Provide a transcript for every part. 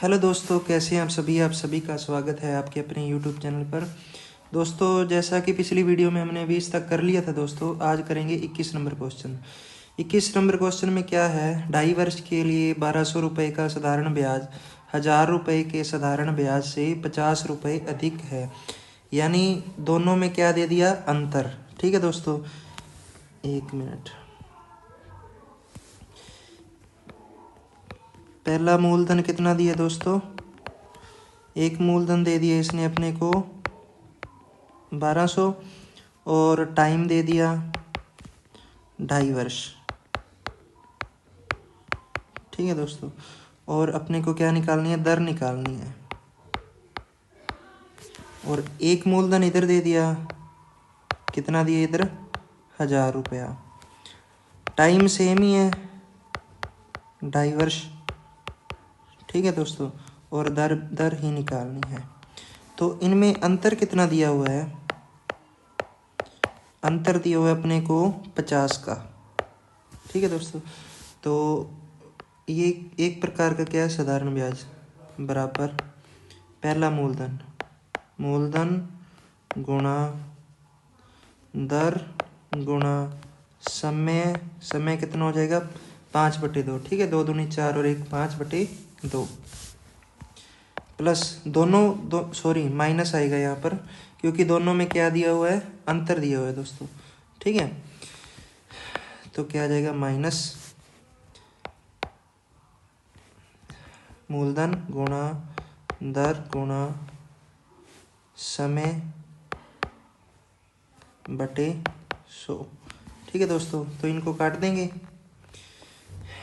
Hello दोस्तों, कैसे हैं आप सभी का स्वागत है आपके अपने यूट्यूब चैनल पर। दोस्तों, जैसा कि पिछली वीडियो में हमने 20 तक कर लिया था दोस्तों, आज करेंगे 21 नंबर क्वेश्चन। 21 नंबर क्वेश्चन में क्या है, 2.5 वर्ष के लिए 1200 रुपये का साधारण ब्याज 1000 रुपये के साधारण ब्याज से 50 रुपये अधिक है। यानी दोनों में क्या दे दिया, अंतर। ठीक है दोस्तों, एक मिनट। पहला मूलधन कितना दिया दोस्तों, एक मूलधन दे दिया इसने अपने को 1200 और टाइम दे दिया 2.5 वर्ष। ठीक है दोस्तों, और अपने को क्या निकालनी है, दर निकालनी है। और एक मूलधन इधर दे दिया, कितना दिया इधर, 1000 रुपया। टाइम सेम ही है, 2.5 वर्ष। ठीक है दोस्तों, और दर ही निकालनी है। तो इनमें अंतर कितना दिया हुआ है, अंतर दिया हुआ है अपने को 50 का। ठीक है दोस्तों, तो ये एक प्रकार का क्या है, साधारण ब्याज बराबर पहला मूलधन गुणा दर गुणा समय कितना हो जाएगा, 5/2। ठीक है, 2 दूनी 4 और 1 5/2 प्लस माइनस आएगा यहाँ पर, क्योंकि दोनों में क्या दिया हुआ है, अंतर दिया हुआ है दोस्तों। ठीक है, तो क्या आ जाएगा, माइनस मूलधन गुणा दर गुणा समय बटे 100। ठीक है दोस्तों, तो इनको काट देंगे,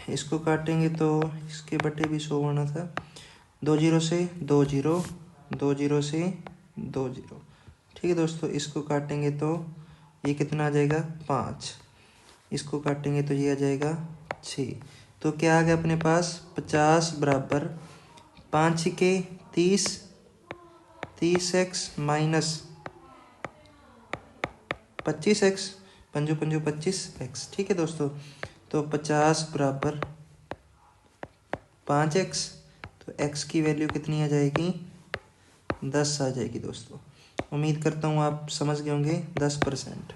इसको काटेंगे तो इसके बटे भी 100 होना था। 2 0 से 2 0, 2 0 से 2 0। ठीक है दोस्तों, इसको काटेंगे तो ये कितना आ जाएगा, 5। इसको काटेंगे तो ये आ जाएगा 6। तो क्या आ गया अपने पास, 50 बराबर 5 के 30, 30x माइनस 25x, पंजो पंजो 25x। ठीक है दोस्तों, तो 50 बराबर 5x, तो x की वैल्यू कितनी आ जाएगी, 10 आ जाएगी दोस्तों। उम्मीद करता हूँ आप समझ गए होंगे, 10%।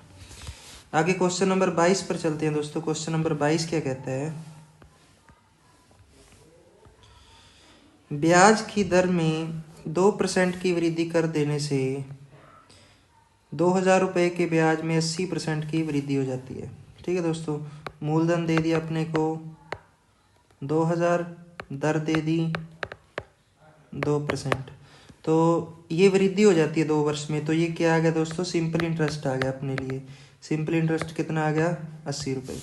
आगे क्वेश्चन नंबर 22 पर चलते हैं दोस्तों। क्वेश्चन नंबर 22 क्या कहता है, ब्याज की दर में 2% की वृद्धि कर देने से 2000 रुपये के ब्याज में 80% की वृद्धि हो जाती है। ठीक है दोस्तों, मूलधन दे दिया अपने को 2000, दर दे दी 2%, तो ये वृद्धि हो जाती है 2 वर्ष में। तो ये क्या आ गया दोस्तों, सिंपल इंटरेस्ट आ गया अपने लिए। सिंपल इंटरेस्ट कितना आ गया, 80 रुपये।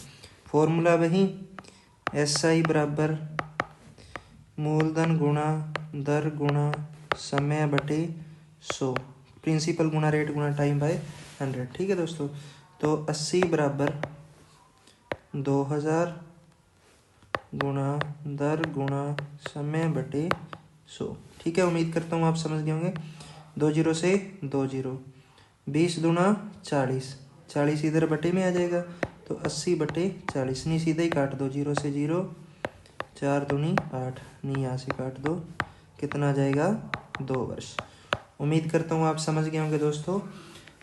फॉर्मूला वही, SI बराबर मूलधन गुणा दर गुणा समय बटे 100, प्रिंसिपल गुणा रेट गुणा टाइम बाय 100। ठीक है दोस्तों, तो 80 बराबर 2000 गुणा दर गुणा समय बटे 100। ठीक है, उम्मीद करता हूँ आप समझ गए होंगे। 2 0 से 2 0, 20 दूना 40, 40 इधर बटे में आ जाएगा, तो 80/40। नहीं, सीधा ही काट दो, 0 से 0, 4 दूनी 8, नहीं यहाँ से काट दो, कितना आ जाएगा, 2 वर्ष। उम्मीद करता हूँ आप समझ गए होंगे दोस्तों।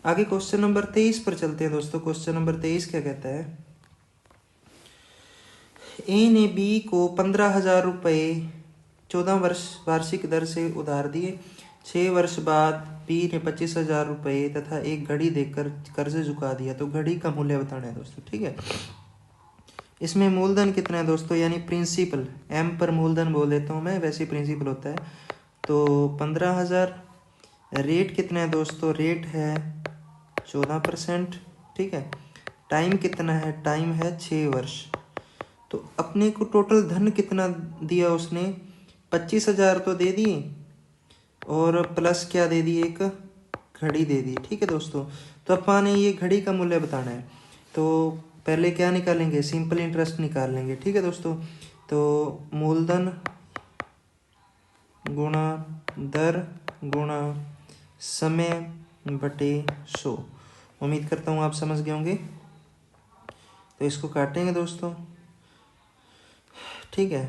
आगे क्वेश्चन नंबर 23 पर चलते हैं दोस्तों। क्वेश्चन नंबर 23 क्या कहता है, ए ने बी को 15,000 रुपये 14 वर्ष वार्षिक दर से उधार दिए। 6 वर्ष बाद बी ने 25,000 रुपये तथा एक घड़ी देकर कर्ज चुका दिया। तो घड़ी का मूल्य बताना है दोस्तों। ठीक है, इसमें मूलधन कितना है दोस्तों, यानी प्रिंसिपल, एम पर मूलधन बोल देता हूँ मैं, वैसे प्रिंसिपल होता है। तो 15,000, रेट कितना है दोस्तों, रेट है 14%। ठीक है, टाइम कितना है, टाइम है 6 वर्ष। तो अपने को टोटल धन कितना दिया उसने, 25,000 तो दे दिए, और प्लस क्या दे दी, एक घड़ी दे दी। ठीक है दोस्तों, तो अपन ने ये घड़ी का मूल्य बताना है। तो पहले क्या निकालेंगे, सिंपल इंटरेस्ट निकाल लेंगे। ठीक है दोस्तों, तो मूलधन गुणा दर गुणा समय बटे 100। उम्मीद करता हूँ आप समझ गए होंगे। तो इसको काटेंगे दोस्तों। ठीक है,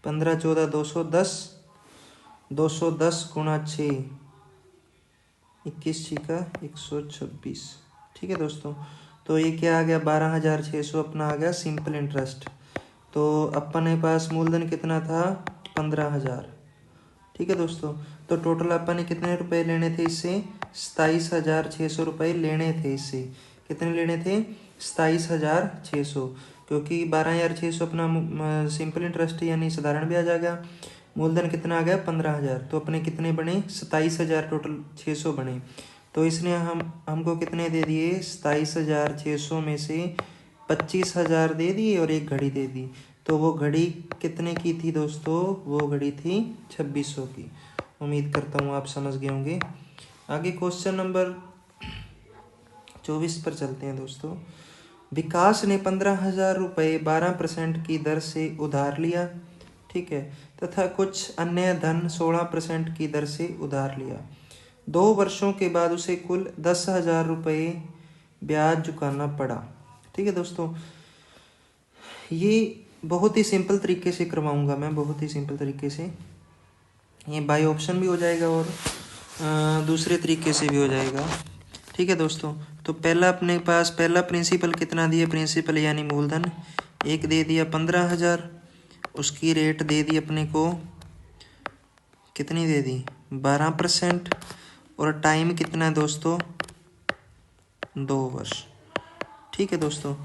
15 14 210, 210 गुणा 6, 21 छिका 126। ठीक है दोस्तों, तो ये क्या आ गया 12,600 अपना आ गया सिंपल इंटरेस्ट। तो अपने पास मूलधन कितना था 15,000। ठीक है दोस्तों, तो टोटल अपन ने कितने रुपए लेने थे इससे 27,600 रुपये लेने थे इससे। कितने लेने थे 27,600, क्योंकि 12,600 अपना सिंपल इंटरेस्ट यानी साधारण ब्याज आ गया। मूलधन कितना आ गया 15,000, तो अपने कितने बने 27,000 टोटल 600 बने। तो इसने हमको कितने दे दिए 27,600 में से 25,000 दे दिए और एक घड़ी दे दी। तो वो घड़ी कितने की थी दोस्तों, वो घड़ी थी 2600 की। उम्मीद करता हूँ आप समझ गए होंगे। आगे क्वेश्चन नंबर 24 पर चलते हैं दोस्तों। विकास ने 15,000 रुपये 12% की दर से उधार लिया, ठीक है, तथा कुछ अन्य धन 16% की दर से उधार लिया। 2 वर्षों के बाद उसे कुल 10,000 रुपये ब्याज चुकाना पड़ा। ठीक है दोस्तों, ये बहुत ही सिंपल तरीके से करवाऊंगा मैं, बहुत ही सिंपल तरीके से। ये बाय ऑप्शन भी हो जाएगा और दूसरे तरीके से भी हो जाएगा। ठीक है दोस्तों, तो पहला अपने पास पहला प्रिंसिपल कितना दिया, प्रिंसिपल यानी मूलधन एक दे दिया 15,000, उसकी रेट दे दी अपने को कितनी दे दी 12%, और टाइम कितना है दोस्तों 2 वर्ष। ठीक है दोस्तों,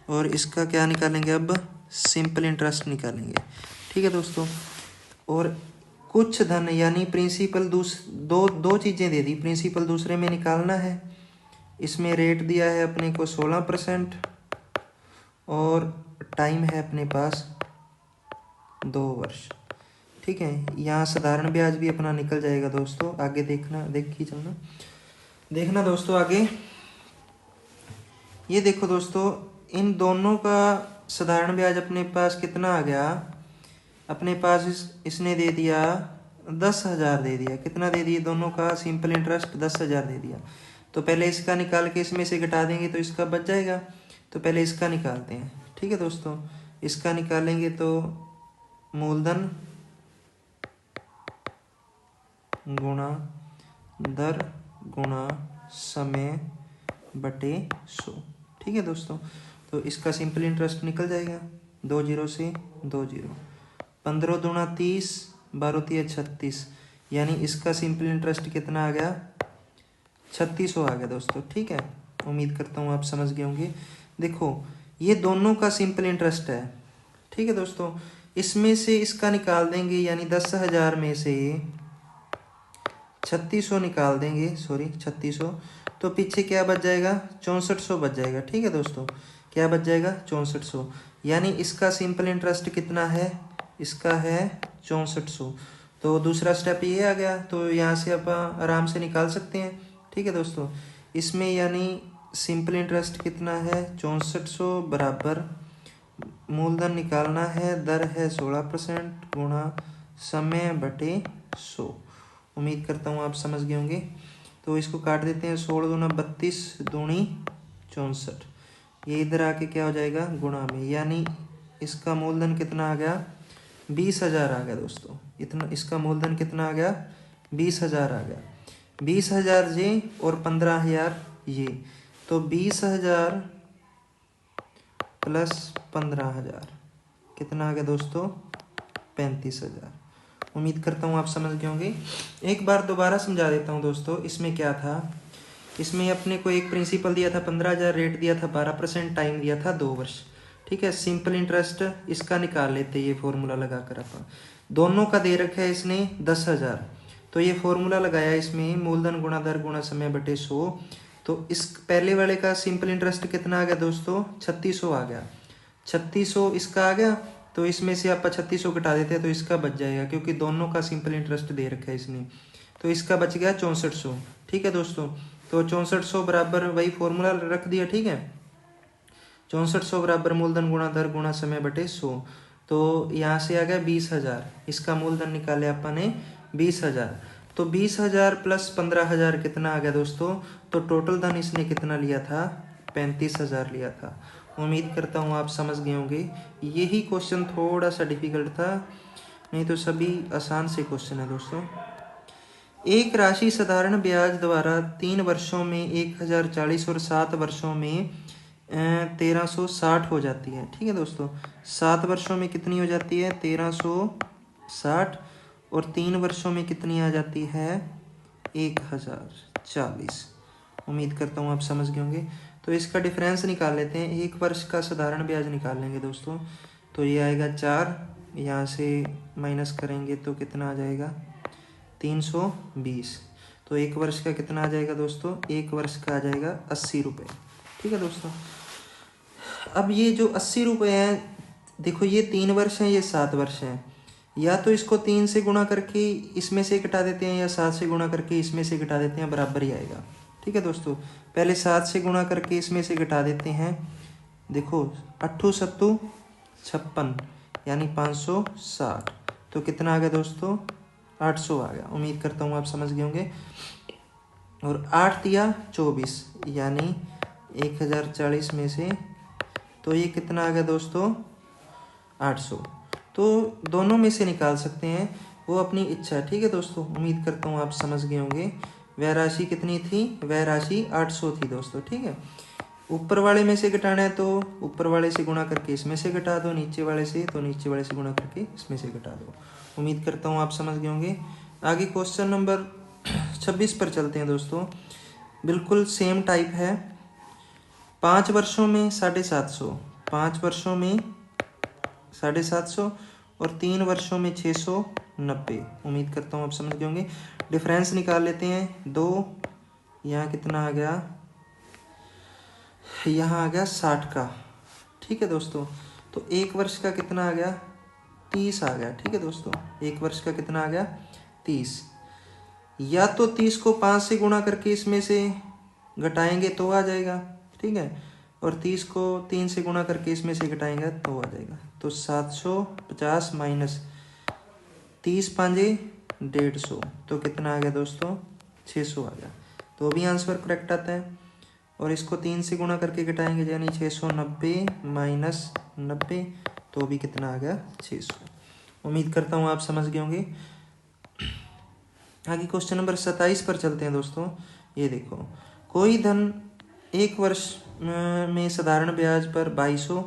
और इसका क्या निकालेंगे अब सिंपल इंटरेस्ट निकालेंगे। ठीक है दोस्तों, और कुछ धन यानी प्रिंसिपल दो चीज़ें दे दी। प्रिंसिपल दूसरे में निकालना है, इसमें रेट दिया है अपने को 16% और टाइम है अपने पास 2 वर्ष। ठीक है, यहाँ साधारण ब्याज भी अपना निकल जाएगा दोस्तों। आगे देखिए चलना, देखना दोस्तों आगे। ये देखो दोस्तों, इन दोनों का साधारण ब्याज अपने पास कितना आ गया, अपने पास इसने दे दिया 10,000 दे दिया। कितना दे दिया दोनों का सिंपल इंटरेस्ट 10,000 दे दिया। तो पहले इसका निकाल के इसमें से घटा देंगे तो इसका बच जाएगा। तो पहले इसका निकालते हैं। ठीक है दोस्तों, इसका निकालेंगे तो मूलधन गुणा दर गुणा समय बटे 100। ठीक है दोस्तों, तो इसका सिंपल इंटरेस्ट निकल जाएगा 2 जीरो से 2 जीरो। 15 दूना 30, 12 तिया 36, यानी इसका सिंपल इंटरेस्ट कितना आ गया 3600 आ गया दोस्तों। ठीक है, उम्मीद करता हूँ आप समझ गए होंगे। देखो ये दोनों का सिंपल इंटरेस्ट है। ठीक है दोस्तों, इसमें से इसका निकाल देंगे, यानी 10,000 में से 3600 निकाल देंगे, सॉरी 3600, तो पीछे क्या बच जाएगा 6400 बच जाएगा। ठीक है दोस्तों, क्या बच जाएगा 6400, यानी इसका सिंपल इंटरेस्ट कितना है, इसका है 6400। तो दूसरा स्टेप ये आ गया, तो यहाँ से आप आराम से निकाल सकते हैं। ठीक है दोस्तों, इसमें यानी सिंपल इंटरेस्ट कितना है 6400 बराबर मूलधन निकालना है, दर है 16% गुणा समय बटे 100। उम्मीद करता हूँ आप समझ गए होंगे। तो इसको काट देते हैं, 16 दूना 32 दूनी 64, ये इधर आके क्या हो जाएगा गुणा में, यानी इसका मूलधन कितना आ गया 20,000 आ गया दोस्तों। इतना इसका मूलधन कितना आ गया 20,000 आ गया। 20,000 ये और 15,000 ये, तो 20,000 प्लस 15,000 कितना आ गया दोस्तों 35,000। उम्मीद करता हूँ आप समझ गए होंगे। एक बार दोबारा समझा देता हूँ दोस्तों। इसमें क्या था, इसमें अपने को एक प्रिंसिपल दिया था 15,000, रेट दिया था 12%, टाइम दिया था 2 वर्ष। ठीक है, सिंपल इंटरेस्ट इसका निकाल लेते, ये फॉर्मूला लगा कर अपन। दोनों का दे रखा है इसने 10,000, तो ये फॉर्मूला लगाया इसमें मूलधन गुणा दर गुणा समय बटे 100। तो इस पहले वाले का सिंपल इंटरेस्ट कितना आ गया दोस्तों 3600 आ गया। 3600 इसका आ गया, तो इसमें से आप 3600 घटा देते हैं तो इसका बच जाएगा, क्योंकि दोनों का सिंपल इंटरेस्ट दे रखा है इसने। तो इसका बच गया 6400। ठीक है दोस्तों, तो 6400 बराबर वही फॉर्मूला रख दिया। ठीक है, 6400 बराबर मूलधन गुणा दर गुणा समय बटे 100। तो यहाँ से आ गया 20,000, इसका मूलधन निकाले आपने 20,000। तो 20,000 प्लस 15,000 कितना आ गया दोस्तों, तो टोटल धन इसने कितना लिया था 35,000 लिया था। उम्मीद करता हूँ आप समझ गए होंगे। यही क्वेश्चन थोड़ा सा डिफिकल्ट था, नहीं तो सभी आसान से क्वेश्चन है दोस्तों। एक राशि साधारण ब्याज द्वारा 3 वर्षों में 1040 और 7 वर्षों में 1360 हो जाती है। ठीक है दोस्तों, 7 वर्षों में कितनी हो जाती है 1360, और 3 वर्षों में कितनी आ जाती है 1040। उम्मीद करता हूँ आप समझ गए होंगे। तो इसका डिफरेंस निकाल लेते हैं। 1 वर्ष का साधारण ब्याज निकाल लेंगे दोस्तों, तो ये आएगा 4, यहाँ से माइनस करेंगे तो कितना आ जाएगा 320। तो 1 वर्ष का कितना आ जाएगा दोस्तों, 1 वर्ष का आ जाएगा 80 रुपये। ठीक है दोस्तों, अब ये जो 80 रुपये हैं, देखो ये 3 वर्ष हैं, ये 7 वर्ष हैं, या तो इसको 3 से गुणा करके इसमें से घटा देते हैं, या 7 से गुणा करके इसमें से घटा देते हैं, बराबर ही आएगा। ठीक है दोस्तों, पहले 7 से गुणा करके इसमें से घटा देते हैं। देखो 8 सत्तू 56 यानी 560, तो कितना आ गया दोस्तों 800 आ गया। उम्मीद करता हूँ आप समझ गए होंगे। और 8 या 24 यानी 1040 में से, तो ये कितना आ गया दोस्तों 800। तो दोनों में से निकाल सकते हैं, वो अपनी इच्छा है। ठीक है दोस्तों, उम्मीद करता हूँ आप समझ गए होंगे। वह राशि कितनी थी, वह राशि 800 थी दोस्तों। ठीक है, ऊपर वाले में से घटाना है तो ऊपर वाले से गुणा करके इसमें से घटा दो, नीचे वाले से तो नीचे वाले से गुणा करके इसमें से घटा दो। उम्मीद करता हूँ आप समझ गए होंगे। आगे क्वेश्चन नंबर 26 पर चलते हैं दोस्तों। बिल्कुल सेम टाइप है। 5 वर्षों में 750, 5 वर्षों में 750 और 3 वर्षों में 690। उम्मीद करता हूँ आप समझ गए होंगे। डिफरेंस निकाल लेते हैं। 2 यहाँ कितना आ गया, यहाँ आ गया 60 का। ठीक है दोस्तों, तो 1 वर्ष का कितना आ गया 30 आ गया। ठीक है दोस्तों, 1 वर्ष का कितना आ गया 30। या तो 30 को 5 से गुणा करके इसमें से घटाएंगे तो आ जाएगा। ठीक है, और 30 को 3 से गुणा करके इसमें से घटाएंगे तो आ जाएगा। तो 750 माइनस 30 पाँजे 150, तो कितना आ गया दोस्तों 600 आ गया। तो भी आंसर करेक्ट आता है। और इसको 3 से गुणा करके घटाएंगे यानी 690 माइनस 90, तो भी कितना आ गया 600। उम्मीद करता हूँ आप समझ गए होंगे। आगे क्वेश्चन नंबर 27 पर चलते हैं दोस्तों। ये देखो, कोई धन 1 वर्ष में साधारण ब्याज पर 2200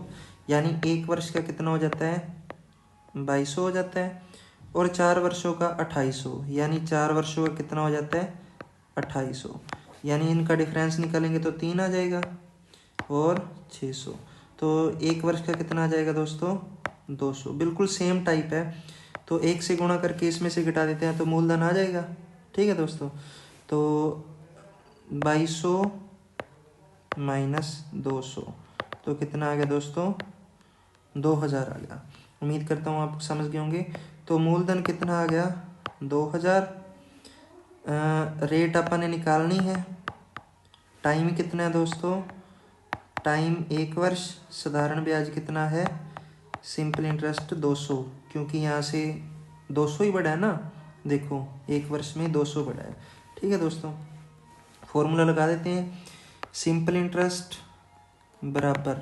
यानी 1 वर्ष का कितना हो जाता है 2200 हो जाता है, और 4 वर्षों का 2800 यानी 4 वर्षों का कितना हो जाता है 2800, यानी इनका डिफरेंस निकालेंगे तो 3 आ जाएगा और 600। तो 1 वर्ष का कितना आ जाएगा दोस्तों 200। बिल्कुल सेम टाइप है, तो 1 से गुणा करके इसमें से घटा देते हैं तो मूलधन आ जाएगा। ठीक है दोस्तों, तो 2200 माइनस 200, तो कितना आ गया दोस्तों 2000 आ गया। उम्मीद करता हूँ आप समझ गए होंगे। तो मूलधन कितना आ गया 2000। रेट अपन ने निकालनी है। टाइम कितना है दोस्तों, टाइम 1 वर्ष। साधारण ब्याज कितना है, सिंपल इंटरेस्ट 200, क्योंकि यहाँ से 200 ही बढ़ा है ना। देखो 1 वर्ष में 200 बढ़ा है। ठीक है दोस्तों, फॉर्मूला लगा देते हैं। सिंपल इंटरेस्ट बराबर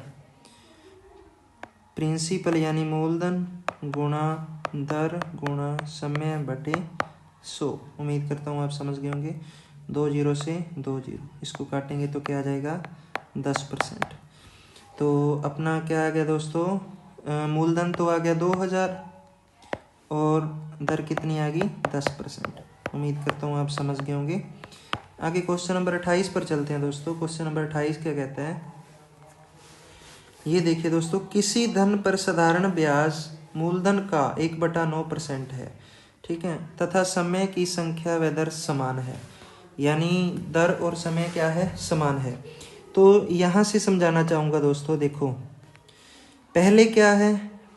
प्रिंसिपल यानी मूलधन गुणा दर गुणा समय बटे 100। उम्मीद करता हूँ आप समझ गए होंगे। 2 0 से 2 0, इसको काटेंगे तो क्या आ जाएगा 10%। तो अपना क्या आ गया दोस्तों, मूलधन तो आ गया 2000 और दर कितनी आ गई 10%। उम्मीद करता हूँ आप समझ गए होंगे। आगे क्वेश्चन नंबर 28 पर चलते हैं दोस्तों। क्वेश्चन नंबर 28 क्या कहता है, ये देखिए दोस्तों, किसी धन पर साधारण ब्याज मूलधन का 1/9% है। ठीक है, तथा समय की संख्या व दर समान है, यानी दर और समय क्या है समान है। तो यहाँ से समझाना चाहूँगा दोस्तों। देखो पहले क्या है,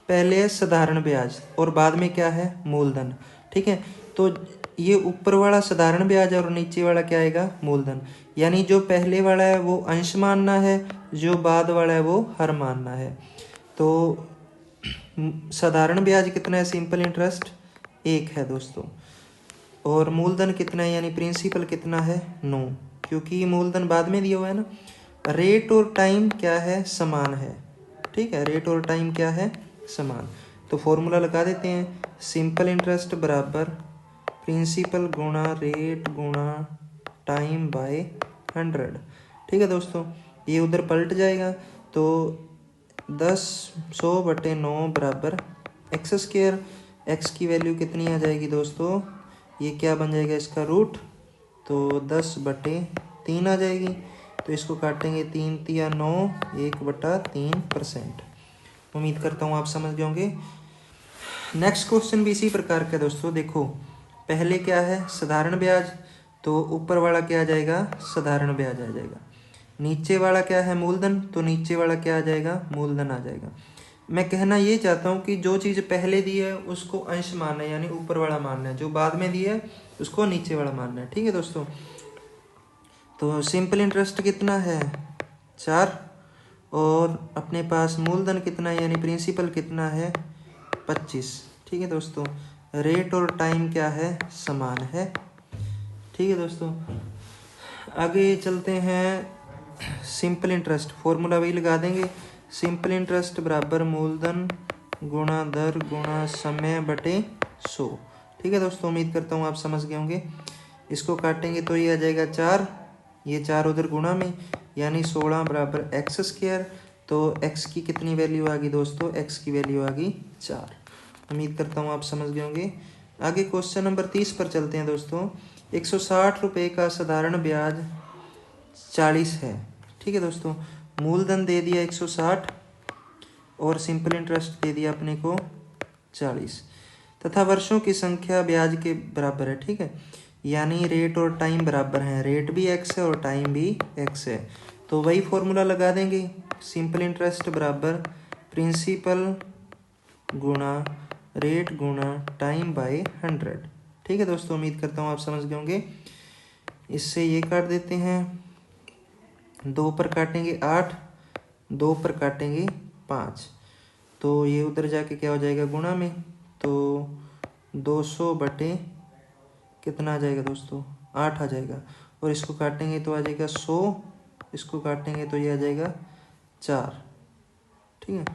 पहले है साधारण ब्याज और बाद में क्या है मूलधन। ठीक है, तो ये ऊपर वाला साधारण ब्याज और नीचे वाला क्या आएगा मूलधन, यानी जो पहले वाला है वो अंश मानना है, जो बाद वाला है वो हर मानना है। तो साधारण ब्याज कितना है, सिंपल इंटरेस्ट 1 है दोस्तों, और मूलधन कितना है यानी प्रिंसिपल कितना है 9, क्योंकि ये मूलधन बाद में दिया हुआ है ना। रेट और टाइम क्या है समान है। ठीक है, रेट और टाइम क्या है समान। तो फॉर्मूला लगा देते हैं, सिंपल इंटरेस्ट बराबर प्रिंसिपल गुणा रेट गुणा टाइम बाय 100। ठीक है दोस्तों, ये उधर पलट जाएगा तो 100/9 बराबर एक्स स्क्वायर। एक्स की वैल्यू कितनी आ जाएगी दोस्तों, ये क्या बन जाएगा इसका रूट, तो 10/3 आ जाएगी। तो इसको काटेंगे 3 तिया 9, 1/3%। उम्मीद करता हूँ आप समझ गए होंगे। नेक्स्ट क्वेश्चन भी इसी प्रकार का दोस्तों। देखो पहले क्या है साधारण ब्याज, तो ऊपर वाला क्या आ जाएगा साधारण ब्याज आ जाएगा। नीचे वाला क्या है मूलधन, तो नीचे वाला क्या आ जाएगा मूलधन आ जाएगा। मैं कहना ये चाहता हूँ कि जो चीज़ पहले दी है उसको अंश मानना है, यानी ऊपर वाला मानना है, जो बाद में दी है उसको नीचे वाला मानना है। ठीक है दोस्तों, तो सिंपल इंटरेस्ट कितना है 4, और अपने पास मूलधन कितना है यानी प्रिंसिपल कितना है 25। ठीक है दोस्तों, रेट और टाइम क्या है समान है। ठीक है दोस्तों, आगे चलते हैं। सिंपल इंटरेस्ट फॉर्मूला वही लगा देंगे, सिंपल इंटरेस्ट बराबर मूलधन गुणा दर गुणा समय बटे 100। ठीक है दोस्तों, उम्मीद करता हूँ आप समझ गए होंगे। इसको काटेंगे तो ये आ जाएगा 4, ये 4 उधर गुणा में, यानी 16 बराबर एक्स स्क्वायर। तो एक्स की कितनी वैल्यू आ गई दोस्तों, एक्स की वैल्यू आ गई 4। उम्मीद करता हूँ आप समझ गए होंगे। आगे क्वेश्चन नंबर 30 पर चलते हैं दोस्तों। 160 रुपये का साधारण ब्याज 40 है। ठीक है दोस्तों, मूलधन दे दिया 160 और सिंपल इंटरेस्ट दे दिया अपने को 40, तथा वर्षों की संख्या ब्याज के बराबर है। ठीक है, यानी रेट और टाइम बराबर हैं, रेट भी एक्स है और टाइम भी एक्स है। तो वही फॉर्मूला लगा देंगे, सिंपल इंटरेस्ट बराबर प्रिंसिपल गुणा रेट गुणा टाइम बाय 100। ठीक है दोस्तों, उम्मीद करता हूँ आप समझ गए होंगे। इससे ये काट देते हैं, 2 पर काटेंगे 8, 2 पर काटेंगे 5, तो ये उधर जाके क्या हो जाएगा गुणा में, तो 200 बटे कितना आ जाएगा दोस्तों 8 आ जाएगा, और इसको काटेंगे तो आ जाएगा 100, इसको काटेंगे तो ये आ जाएगा 4। ठीक है,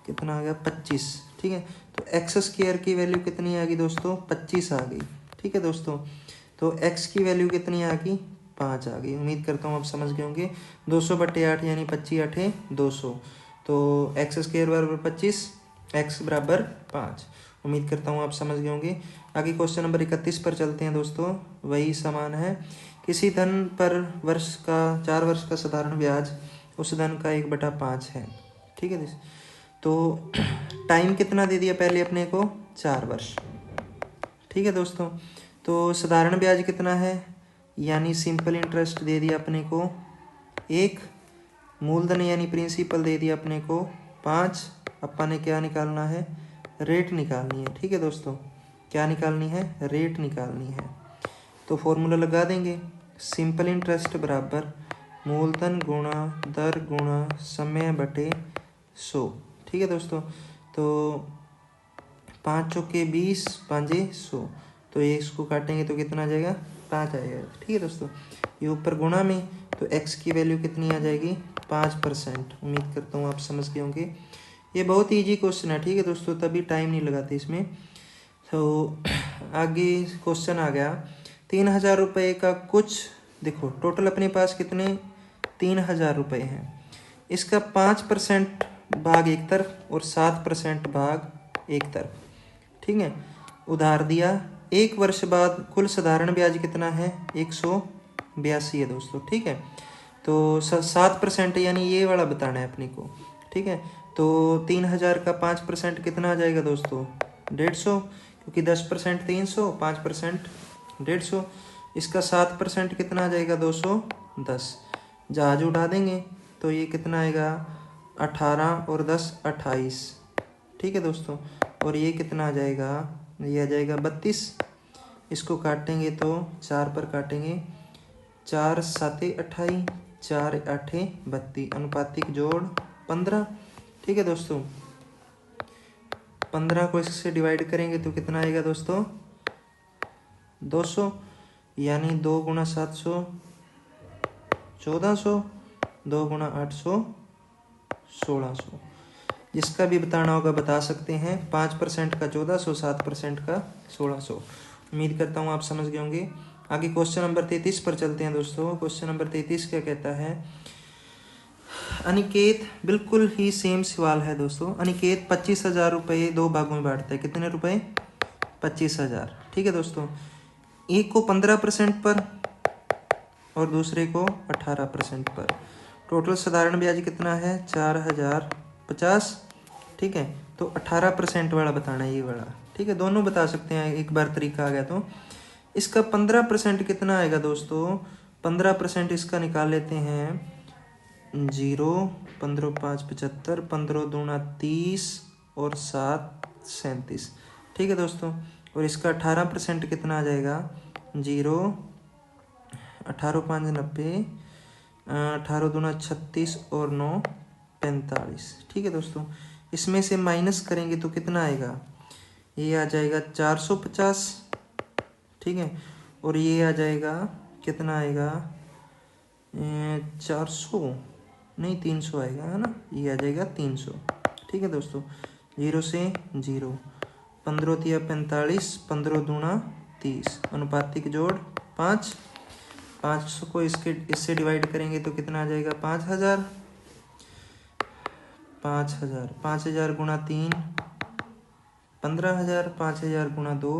कितना आ गया 25। ठीक है, तो एक्स स्क्वायर की वैल्यू कितनी आ गई दोस्तों 25 आ गई। ठीक है दोस्तों, तो एक्स की वैल्यू कितनी आ गई 5 आ गई। उम्मीद करता हूँ आप समझ गए होंगे। 200/8 यानी 25 8 200, तो एक्स स्क्वायर बराबर 25, एक्स बराबर 5। उम्मीद करता हूँ आप समझ गए होंगे। आगे क्वेश्चन नंबर 31 पर चलते हैं दोस्तों, वही समान है। किसी धन पर 4 वर्ष का साधारण ब्याज उस धन का 1/5 है। ठीक है, तो टाइम कितना दे दिया पहले अपने को 4 वर्ष। ठीक है दोस्तों, तो साधारण ब्याज कितना है, यानी सिंपल इंटरेस्ट दे दिया अपने को 1, मूलधन यानी प्रिंसिपल दे दिया अपने को 5। अपन ने क्या निकालना है रेट निकालनी है। ठीक है दोस्तों, क्या निकालनी है रेट निकालनी है। तो फॉर्मूला लगा देंगे, सिंपल इंटरेस्ट बराबर मूलधन गुणा दर गुणा समय बटे 100। ठीक है दोस्तों, तो 5 चौके 20, 5 100, तो ये इसको काटेंगे तो कितना आ जाएगा 5 आएगा। ठीक है दोस्तों, ये ऊपर गुणा में, तो x की वैल्यू कितनी आ जाएगी 5%। उम्मीद करता हूँ आप समझ गए होंगे। ये बहुत ईजी क्वेश्चन है। ठीक है दोस्तों, तभी टाइम नहीं लगाते इसमें। तो आगे क्वेश्चन आ गया 3000 रुपये का कुछ, देखो टोटल अपने पास कितने 3000 रुपये हैं, इसका 5% भाग एक तरफ और 7% भाग एक तरफ। ठीक है, उधार दिया, 1 वर्ष बाद कुल साधारण ब्याज कितना है 182 है दोस्तों। ठीक है, तो 7% यानी ये वाला बताना है अपने को। ठीक है, तो 3000 का 5% कितना आ जाएगा दोस्तों 150, क्योंकि 10% 300, 5% 150। इसका 7% कितना आ जाएगा 210। जहाज उठा देंगे तो ये कितना आएगा 18 और 10 28। ठीक है दोस्तों, और ये कितना आ जाएगा, ये आ जाएगा 32। इसको काटेंगे तो 4 पर काटेंगे, 4 7 28, 4 8 32, अनुपातिक जोड़ 15। ठीक है दोस्तों, 15 को इससे डिवाइड करेंगे तो कितना आएगा दोस्तों 200, यानी 2 गुणा 700 1400, 2 गुणा 800 1600। जिसका भी बताना होगा बता सकते हैं। 5% का 1400, 7% का 1600। उम्मीद करता हूँ आप समझ गए होंगे। आगे क्वेश्चन नंबर 33 पर चलते हैं दोस्तों। क्वेश्चन नंबर 33 क्या कहता है? अनिकेत, बिल्कुल ही सेम सवाल है दोस्तों। अनिकेत 25,000 रुपये 2 भागों में बांटता है। कितने रुपए? 25,000। ठीक है दोस्तों। एक को 15% पर और दूसरे को 18% पर। टोटल साधारण ब्याज कितना है? 4,050। ठीक है, तो 18% वाला बताना है, ये वाला। ठीक है, दोनों बता सकते हैं एक बार तरीका आ गया तो। इसका 15% कितना आएगा दोस्तों? 15% इसका निकाल लेते हैं। 0, 15 5 75, 15 दूना 30 और 7 37। ठीक है दोस्तों। और इसका 18% कितना आ जाएगा? 0, 18 5 90, 18 दूना 36 और 9 45। ठीक है दोस्तों। इसमें से माइनस करेंगे तो कितना आएगा? ये आ जाएगा 450। ठीक है, और ये आ जाएगा, कितना आएगा? 400 नहीं, 300 आएगा, है ना। ये आ जाएगा 300। ठीक है दोस्तों। 0 से 0, 15 तिया 45, 15 दूना 30, अनुपातिक जोड़ 5। 500 को इससे डिवाइड करेंगे तो कितना आ जाएगा? 5,000। 5,000, 5,000 गुणा 3 15,000, 5,000 गुणा 2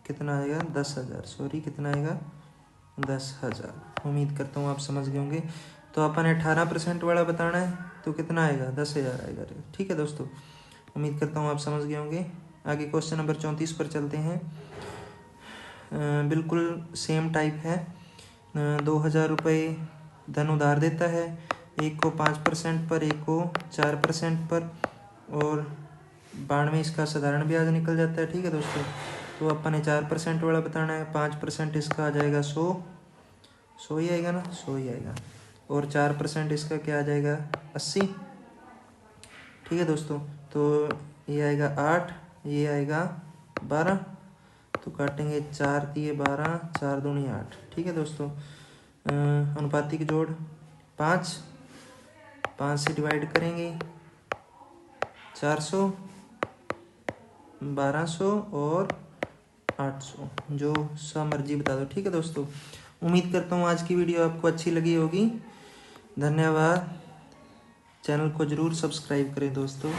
कितना आएगा? 10,000। सॉरी, कितना आएगा? 10,000। उम्मीद करता हूँ आप समझ गए होंगे। तो अपन 18% वाला बताना है तो कितना आएगा? 10,000 आएगा। ठीक है दोस्तों, उम्मीद करता हूँ आप समझ गए होंगे। आगे क्वेश्चन नंबर 34 पर चलते हैं। बिल्कुल सेम टाइप है। 2,000 रुपये धन उधार देता है। एक को 5% पर, एक को 4% पर, और 92 इसका साधारण ब्याज निकल जाता है। ठीक है दोस्तों। तो अपन ने 4% वाला बताना है। 5% इसका आ जाएगा 100 ही आएगा ना, 100 ही आएगा। और 4% इसका क्या आ जाएगा? 80। ठीक है दोस्तों। तो ये आएगा 8, ये आएगा 12। तो काटेंगे 4 दिए 12, 4 दूनी 8। ठीक है दोस्तों। अनुपातिक जोड़ 5, 5 से डिवाइड करेंगे 400, 1200 और 800, जो सा मर्जी बता दो। ठीक है दोस्तों, उम्मीद करता हूँ आज की वीडियो आपको अच्छी लगी होगी। धन्यवाद। चैनल को ज़रूर सब्सक्राइब करें दोस्तों।